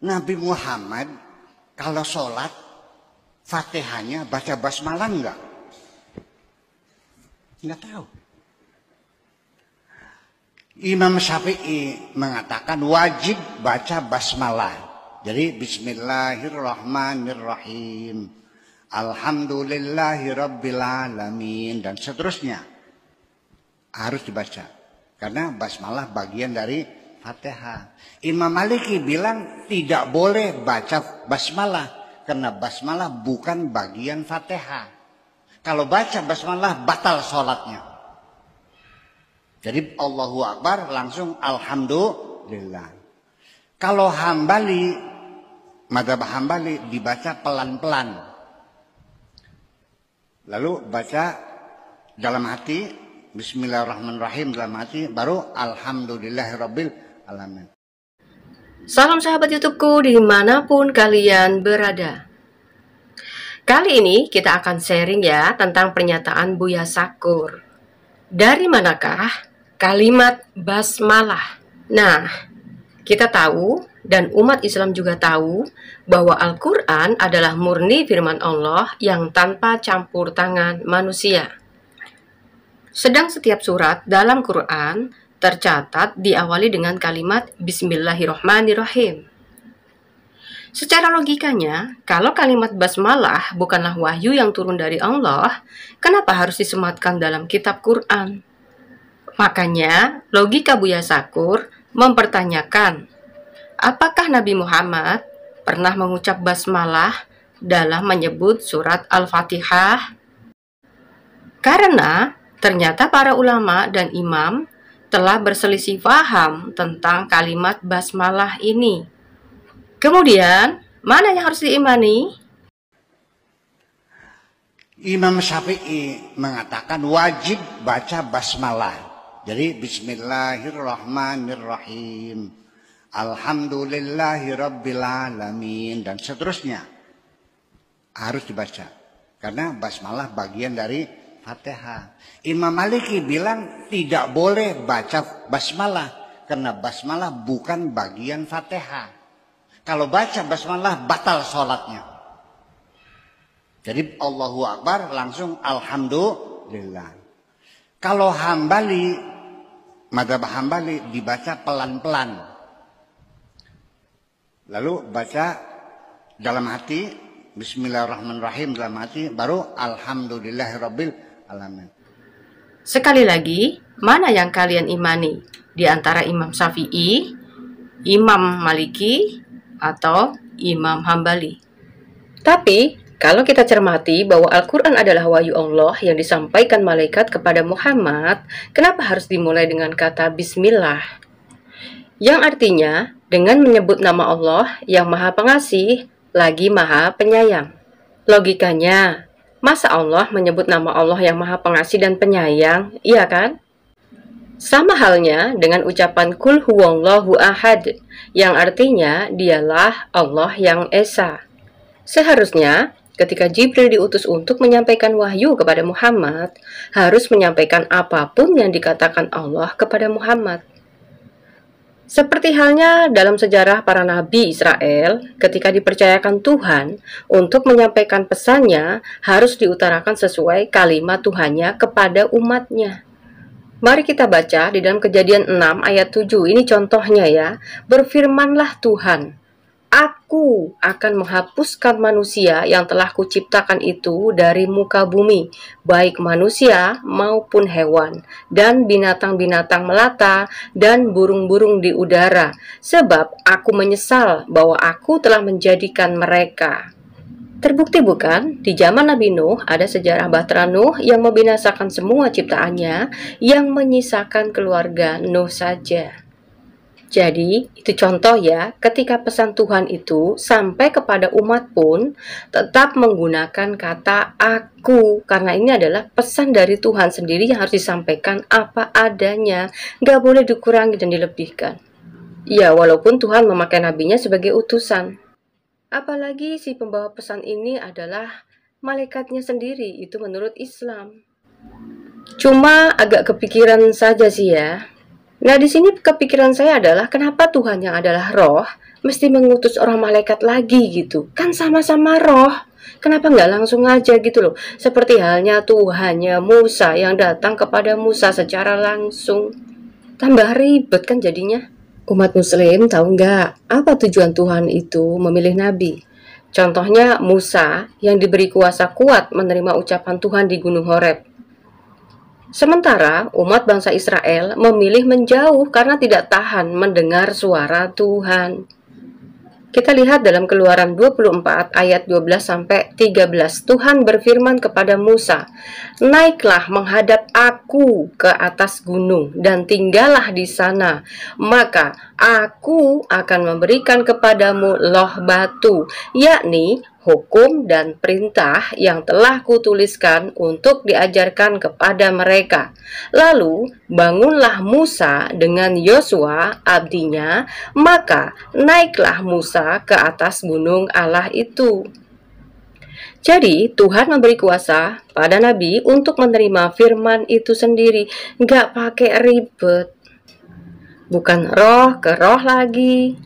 Nabi Muhammad kalau sholat Fatihahnya baca basmalah enggak? Enggak tahu. Imam Syafi'i mengatakan wajib baca basmalah. Jadi Bismillahirrahmanirrahim, Alhamdulillahirrabbilalamin, dan seterusnya harus dibaca. Karena basmalah bagian dari Fatihah. Imam Maliki bilang tidak boleh baca basmalah, karena basmalah bukan bagian Fatihah. Kalau baca basmalah batal sholatnya. Jadi Allahu Akbar langsung Alhamdulillah. Kalau Hambali, mazhab Hambali dibaca pelan-pelan. Lalu baca dalam hati, Bismillahirrahmanirrahim dalam hati, baru Alhamdulillahirabbil alamin. Salam sahabat YouTubeku dimanapun kalian berada. Kali ini kita akan sharing ya tentang pernyataan Buya Syakur. Dari manakah kalimat basmalah? Nah, kita tahu dan umat Islam juga tahu bahwa Al-Quran adalah murni firman Allah yang tanpa campur tangan manusia. Sedang setiap surat dalam Quran tercatat diawali dengan kalimat Bismillahirrahmanirrahim. Secara logikanya, kalau kalimat basmalah bukanlah wahyu yang turun dari Allah, kenapa harus disematkan dalam kitab Quran? Makanya, logika Buya Syakur mempertanyakan, apakah Nabi Muhammad pernah mengucap basmalah dalam menyebut surat Al-Fatihah? Karena ternyata para ulama dan imam telah berselisih paham tentang kalimat basmalah ini. Kemudian, mana yang harus diimani? Imam Syafi'i mengatakan wajib baca basmalah. Jadi Bismillahirrahmanirrahim, Alhamdulillahirabbilalamin, dan seterusnya harus dibaca. Karena basmalah bagian dari Fatihah. Imam Maliki bilang tidak boleh baca basmalah, karena basmalah bukan bagian Fatihah. Kalau baca basmalah batal sholatnya. Jadi Allahu Akbar langsung Alhamdulillah. Kalau Hambali, mazhab Hambali dibaca pelan-pelan. Lalu baca dalam hati, Bismillahirrahmanirrahim dalam hati, baru Alhamdulillahirabbil alamin. Sekali lagi, mana yang kalian imani? Di antara Imam Syafi'i, Imam Maliki, atau Imam Hambali? Tapi, kalau kita cermati bahwa Al-Quran adalah wahyu Allah yang disampaikan malaikat kepada Muhammad, kenapa harus dimulai dengan kata Bismillah? Yang artinya, dengan menyebut nama Allah yang Maha Pengasih, lagi Maha Penyayang. Logikanya, masa Allah menyebut nama Allah yang Maha Pengasih dan Penyayang, iya kan? Sama halnya dengan ucapan Kul huwallahu ahad, yang artinya dialah Allah yang Esa. Seharusnya, ketika Jibril diutus untuk menyampaikan wahyu kepada Muhammad, harus menyampaikan apapun yang dikatakan Allah kepada Muhammad. Seperti halnya dalam sejarah para nabi Israel, ketika dipercayakan Tuhan untuk menyampaikan pesannya, harus diutarakan sesuai kalimat Tuhannya kepada umatnya. Mari kita baca di dalam Kejadian 6 ayat 7, ini contohnya ya. Berfirmanlah Tuhan, Aku akan menghapuskan manusia yang telah kuciptakan itu dari muka bumi, baik manusia maupun hewan, dan binatang-binatang melata, dan burung-burung di udara, sebab aku menyesal bahwa aku telah menjadikan mereka. Terbukti bukan, di zaman Nabi Nuh ada sejarah Bahtera Nuh yang membinasakan semua ciptaannya, yang menyisakan keluarga Nuh saja. Jadi, itu contoh ya, ketika pesan Tuhan itu sampai kepada umat pun tetap menggunakan kata aku. Karena ini adalah pesan dari Tuhan sendiri yang harus disampaikan apa adanya. Nggak boleh dikurangi dan dilebihkan. Ya, walaupun Tuhan memakai nabinya sebagai utusan. Apalagi si pembawa pesan ini adalah malaikatnya sendiri, itu menurut Islam. Cuma agak kepikiran saja sih ya. Nah, di sini kepikiran saya adalah kenapa Tuhan yang adalah roh mesti mengutus orang malaikat lagi gitu? Kan sama-sama roh. Kenapa nggak langsung aja gitu loh? Seperti halnya Tuhannya Musa yang datang kepada Musa secara langsung. Tambah ribet kan jadinya. Umat muslim tahu nggak apa tujuan Tuhan itu memilih nabi? Contohnya Musa yang diberi kuasa kuat menerima ucapan Tuhan di Gunung Horeb. Sementara umat bangsa Israel memilih menjauh karena tidak tahan mendengar suara Tuhan. Kita lihat dalam Keluaran 24 ayat 12-13, Tuhan berfirman kepada Musa, "Naiklah menghadap aku ke atas gunung dan tinggallah di sana, maka aku akan memberikan kepadamu loh batu, yakni hukum dan perintah yang telah kutuliskan untuk diajarkan kepada mereka. Lalu bangunlah Musa dengan Yosua abdinya, maka naiklah Musa ke atas gunung Allah itu." Jadi Tuhan memberi kuasa pada Nabi untuk menerima firman itu sendiri, nggak pakai ribet. Bukan roh ke roh lagi,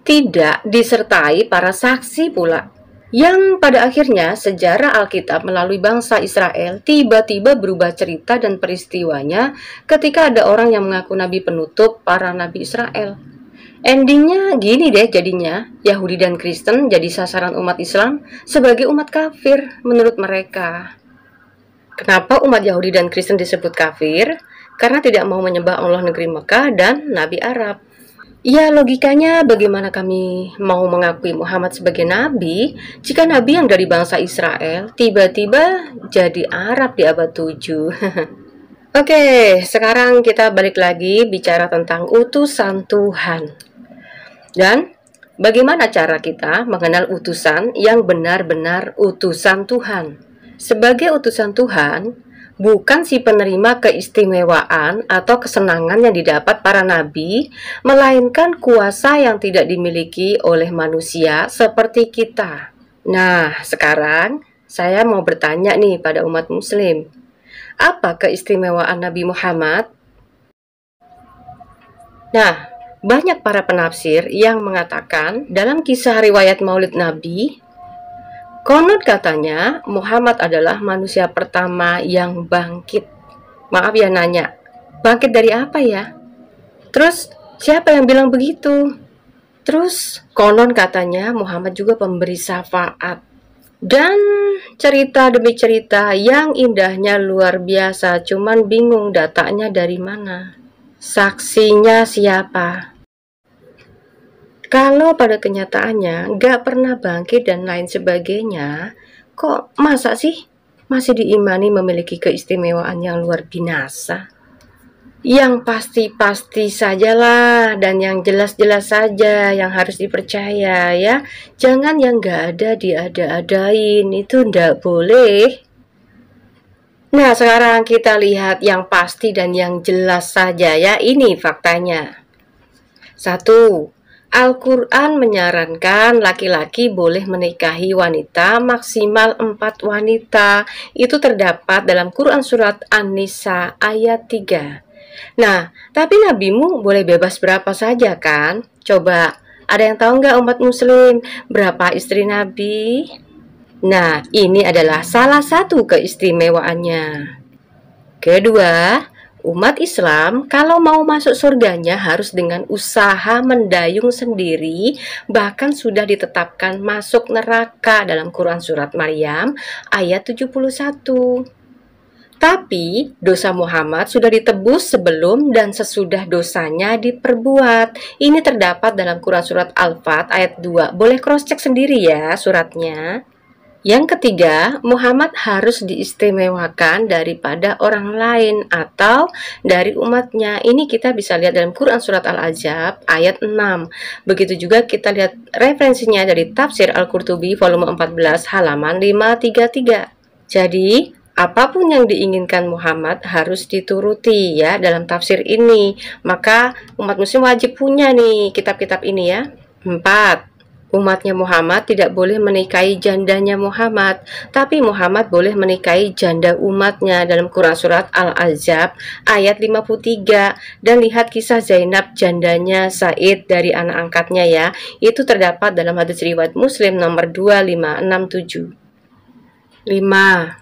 tidak disertai para saksi pula. Yang pada akhirnya sejarah Alkitab melalui bangsa Israel tiba-tiba berubah cerita dan peristiwanya ketika ada orang yang mengaku nabi penutup para nabi Israel. Endingnya gini deh jadinya, Yahudi dan Kristen jadi sasaran umat Islam sebagai umat kafir menurut mereka. Kenapa umat Yahudi dan Kristen disebut kafir? Karena tidak mau menyembah Allah negeri Mekah dan Nabi Arab. Ya, logikanya bagaimana kami mau mengakui Muhammad sebagai nabi jika nabi yang dari bangsa Israel tiba-tiba jadi Arab di abad 7. Oke, sekarang kita balik lagi bicara tentang utusan Tuhan. Dan bagaimana cara kita mengenal utusan yang benar-benar utusan Tuhan? Sebagai utusan Tuhan, bukan si penerima keistimewaan atau kesenangan yang didapat para nabi, melainkan kuasa yang tidak dimiliki oleh manusia seperti kita. Nah, sekarang saya mau bertanya nih pada umat muslim, apa keistimewaan Nabi Muhammad? Nah, banyak para penafsir yang mengatakan dalam kisah riwayat Maulid Nabi, konon katanya Muhammad adalah manusia pertama yang bangkit. Maaf ya nanya, bangkit dari apa ya? Terus siapa yang bilang begitu? Terus konon katanya Muhammad juga pemberi syafaat. Dan cerita demi cerita yang indahnya luar biasa, cuman bingung datanya dari mana. Saksinya siapa? Kalau pada kenyataannya nggak pernah bangkit dan lain sebagainya, kok masa sih masih diimani memiliki keistimewaan yang luar biasa? Yang pasti-pasti sajalah dan yang jelas-jelas saja yang harus dipercaya ya. Jangan yang nggak ada diada-adain, itu nggak boleh. Nah, sekarang kita lihat yang pasti dan yang jelas saja ya. Ini faktanya. 1. Al-Quran menyarankan laki-laki boleh menikahi wanita maksimal 4 wanita. Itu terdapat dalam Quran Surat An-Nisa ayat 3. Nah, tapi nabimu boleh bebas berapa saja kan? Coba, ada yang tahu nggak umat muslim berapa istri nabi? Nah, ini adalah salah satu keistimewaannya. Kedua, umat Islam kalau mau masuk surganya harus dengan usaha mendayung sendiri, bahkan sudah ditetapkan masuk neraka dalam Quran Surat Maryam ayat 71. Tapi dosa Muhammad sudah ditebus sebelum dan sesudah dosanya diperbuat. Ini terdapat dalam Quran Surat Al-Fat ayat 2. Boleh cross check sendiri ya suratnya. Yang ketiga, Muhammad harus diistimewakan daripada orang lain atau dari umatnya. Ini kita bisa lihat dalam Quran Surat Al-Ahzab ayat 6. Begitu juga kita lihat referensinya dari Tafsir Al-Qurtubi volume 14 halaman 533. Jadi, apapun yang diinginkan Muhammad harus dituruti ya dalam tafsir ini. Maka umat muslim wajib punya nih kitab-kitab ini ya. 4. Umatnya Muhammad tidak boleh menikahi jandanya Muhammad, tapi Muhammad boleh menikahi janda umatnya dalam Quran Surat Al-Ahzab ayat 53. Dan lihat kisah Zainab jandanya Said dari anak angkatnya ya. Itu terdapat dalam hadis riwayat Muslim nomor 2567. 5.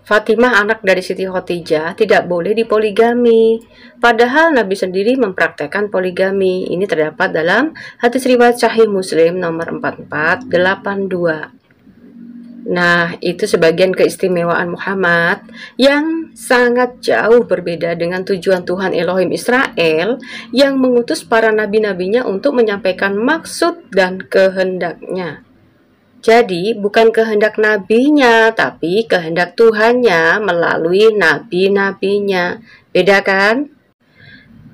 Fatimah anak dari Siti Khotijah tidak boleh dipoligami. Padahal Nabi sendiri mempraktekkan poligami. Ini terdapat dalam hadis riwayat Sahih Muslim nomor 4482. Nah, itu sebagian keistimewaan Muhammad yang sangat jauh berbeda dengan tujuan Tuhan Elohim Israel yang mengutus para nabi-nabinya untuk menyampaikan maksud dan kehendaknya. Jadi, bukan kehendak nabinya, tapi kehendak Tuhannya melalui nabi-nabinya. Beda kan?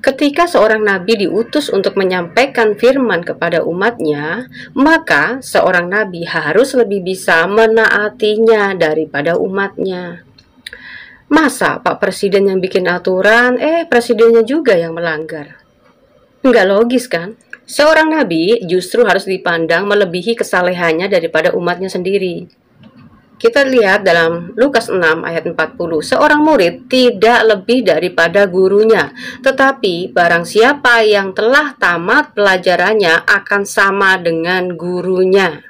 Ketika seorang nabi diutus untuk menyampaikan firman kepada umatnya, maka seorang nabi harus lebih bisa menaatinya daripada umatnya. Masa Pak Presiden yang bikin aturan, presidennya juga yang melanggar? Enggak logis kan? Seorang nabi justru harus dipandang melebihi kesalehannya daripada umatnya sendiri. Kita lihat dalam Lukas 6 ayat 40, seorang murid tidak lebih daripada gurunya, tetapi barang siapa yang telah tamat pelajarannya akan sama dengan gurunya.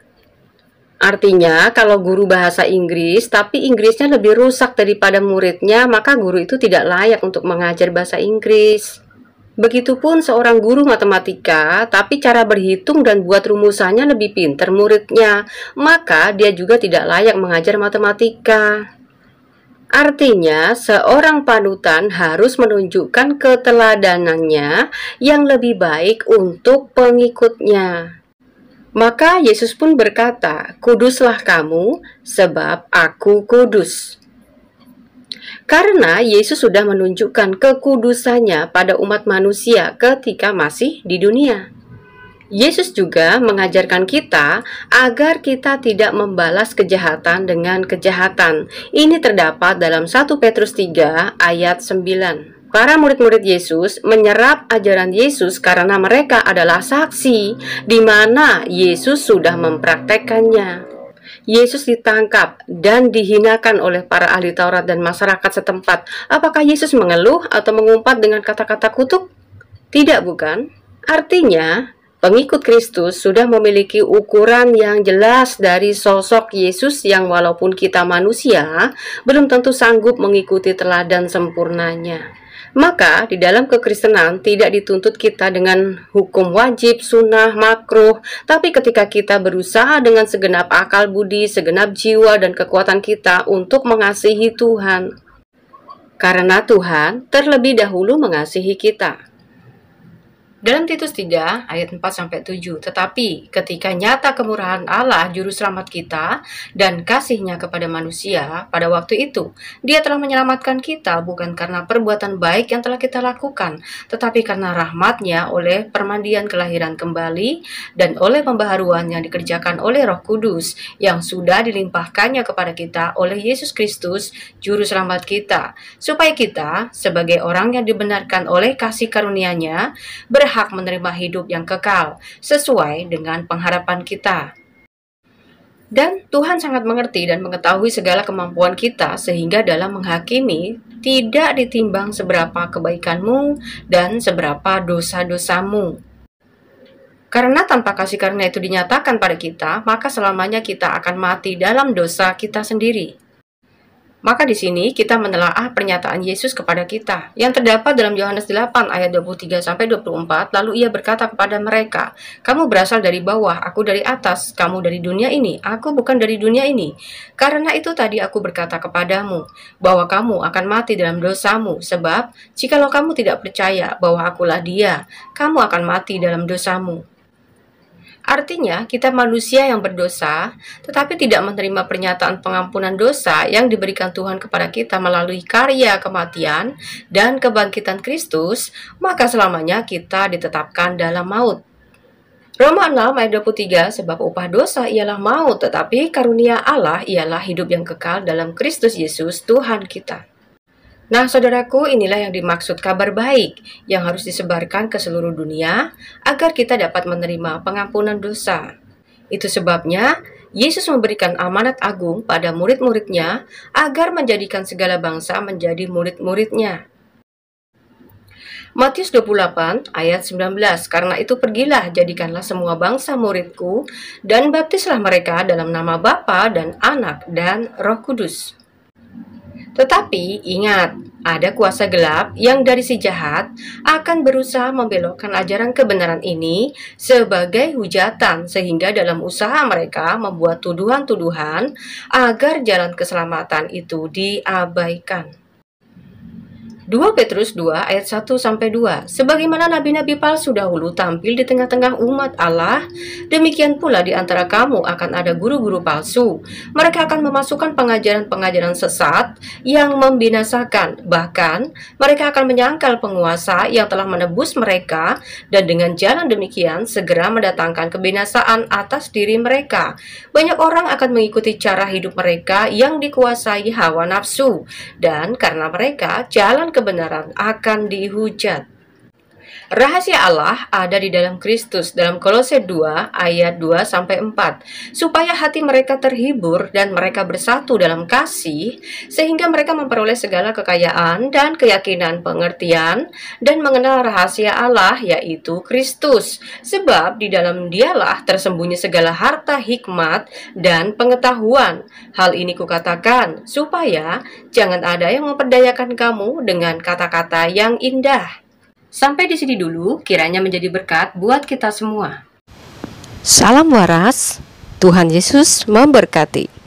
Artinya, kalau guru bahasa Inggris, tapi Inggrisnya lebih rusak daripada muridnya, maka guru itu tidak layak untuk mengajar bahasa Inggris. Begitupun seorang guru matematika, tapi cara berhitung dan buat rumusannya lebih pintar muridnya, maka dia juga tidak layak mengajar matematika. Artinya, seorang panutan harus menunjukkan keteladanannya yang lebih baik untuk pengikutnya. Maka Yesus pun berkata, "Kuduslah kamu, sebab aku kudus." Karena Yesus sudah menunjukkan kekudusannya pada umat manusia ketika masih di dunia. Yesus juga mengajarkan kita agar kita tidak membalas kejahatan dengan kejahatan. Ini terdapat dalam 1 Petrus 3 ayat 9. Para murid-murid Yesus menyerap ajaran Yesus karena mereka adalah saksi di mana Yesus sudah mempraktekkannya. Yesus ditangkap dan dihinakan oleh para ahli Taurat dan masyarakat setempat. Apakah Yesus mengeluh atau mengumpat dengan kata-kata kutuk? Tidak, bukan? Artinya, pengikut Kristus sudah memiliki ukuran yang jelas dari sosok Yesus yang walaupun kita manusia, belum tentu sanggup mengikuti teladan sempurnanya. Maka di dalam kekristenan tidak dituntut kita dengan hukum wajib, sunnah, makruh, tapi ketika kita berusaha dengan segenap akal budi, segenap jiwa dan kekuatan kita untuk mengasihi Tuhan. Karena Tuhan terlebih dahulu mengasihi kita. Dalam Titus 3 ayat 4-7, tetapi ketika nyata kemurahan Allah juru selamat kita dan kasihnya kepada manusia, pada waktu itu dia telah menyelamatkan kita bukan karena perbuatan baik yang telah kita lakukan, tetapi karena rahmatnya oleh permandian kelahiran kembali dan oleh pembaharuan yang dikerjakan oleh Roh Kudus yang sudah dilimpahkannya kepada kita oleh Yesus Kristus juru selamat kita, supaya kita sebagai orang yang dibenarkan oleh kasih karunia-Nya berhak menerima hidup yang kekal sesuai dengan pengharapan kita. Dan Tuhan sangat mengerti dan mengetahui segala kemampuan kita sehingga dalam menghakimi tidak ditimbang seberapa kebaikanmu dan seberapa dosa-dosamu. Karena tanpa kasih karunia itu dinyatakan pada kita, maka selamanya kita akan mati dalam dosa kita sendiri. Maka di sini kita menelaah pernyataan Yesus kepada kita yang terdapat dalam Yohanes 8 ayat 23-24. Lalu ia berkata kepada mereka, "Kamu berasal dari bawah, aku dari atas. Kamu dari dunia ini, aku bukan dari dunia ini. Karena itu tadi aku berkata kepadamu bahwa kamu akan mati dalam dosamu. Sebab jikalau kamu tidak percaya bahwa akulah Dia, kamu akan mati dalam dosamu." Artinya, kita manusia yang berdosa, tetapi tidak menerima pernyataan pengampunan dosa yang diberikan Tuhan kepada kita melalui karya kematian dan kebangkitan Kristus, maka selamanya kita ditetapkan dalam maut. Roma 6 ayat 23, sebab upah dosa ialah maut, tetapi karunia Allah ialah hidup yang kekal dalam Kristus Yesus Tuhan kita. Nah, saudaraku, inilah yang dimaksud kabar baik yang harus disebarkan ke seluruh dunia agar kita dapat menerima pengampunan dosa. Itu sebabnya Yesus memberikan amanat agung pada murid-muridnya agar menjadikan segala bangsa menjadi murid-muridnya. Matius 28 ayat 19, karena itu pergilah, jadikanlah semua bangsa muridku, dan baptislah mereka dalam nama Bapa dan Anak dan Roh Kudus. Tetapi ingat, ada kuasa gelap yang dari si jahat akan berusaha membelokkan ajaran kebenaran ini sebagai hujatan, sehingga dalam usaha mereka membuat tuduhan-tuduhan agar jalan keselamatan itu diabaikan. 2 Petrus 2 ayat 1-2. Sebagaimana nabi-nabi palsu dahulu tampil di tengah-tengah umat Allah, demikian pula di antara kamu akan ada guru-guru palsu. Mereka akan memasukkan pengajaran-pengajaran sesat yang membinasakan. Bahkan mereka akan menyangkal penguasa yang telah menebus mereka, dan dengan jalan demikian segera mendatangkan kebinasaan atas diri mereka. Banyak orang akan mengikuti cara hidup mereka yang dikuasai hawa nafsu, dan karena mereka jalan kebenaran akan dihujat. Rahasia Allah ada di dalam Kristus dalam Kolose 2 ayat 2-4, supaya hati mereka terhibur dan mereka bersatu dalam kasih, sehingga mereka memperoleh segala kekayaan dan keyakinan pengertian dan mengenal rahasia Allah, yaitu Kristus, sebab di dalam Dialah tersembunyi segala harta hikmat dan pengetahuan. Hal ini kukatakan supaya jangan ada yang memperdayakan kamu dengan kata-kata yang indah. Sampai di sini dulu, kiranya menjadi berkat buat kita semua. Salam waras, Tuhan Yesus memberkati.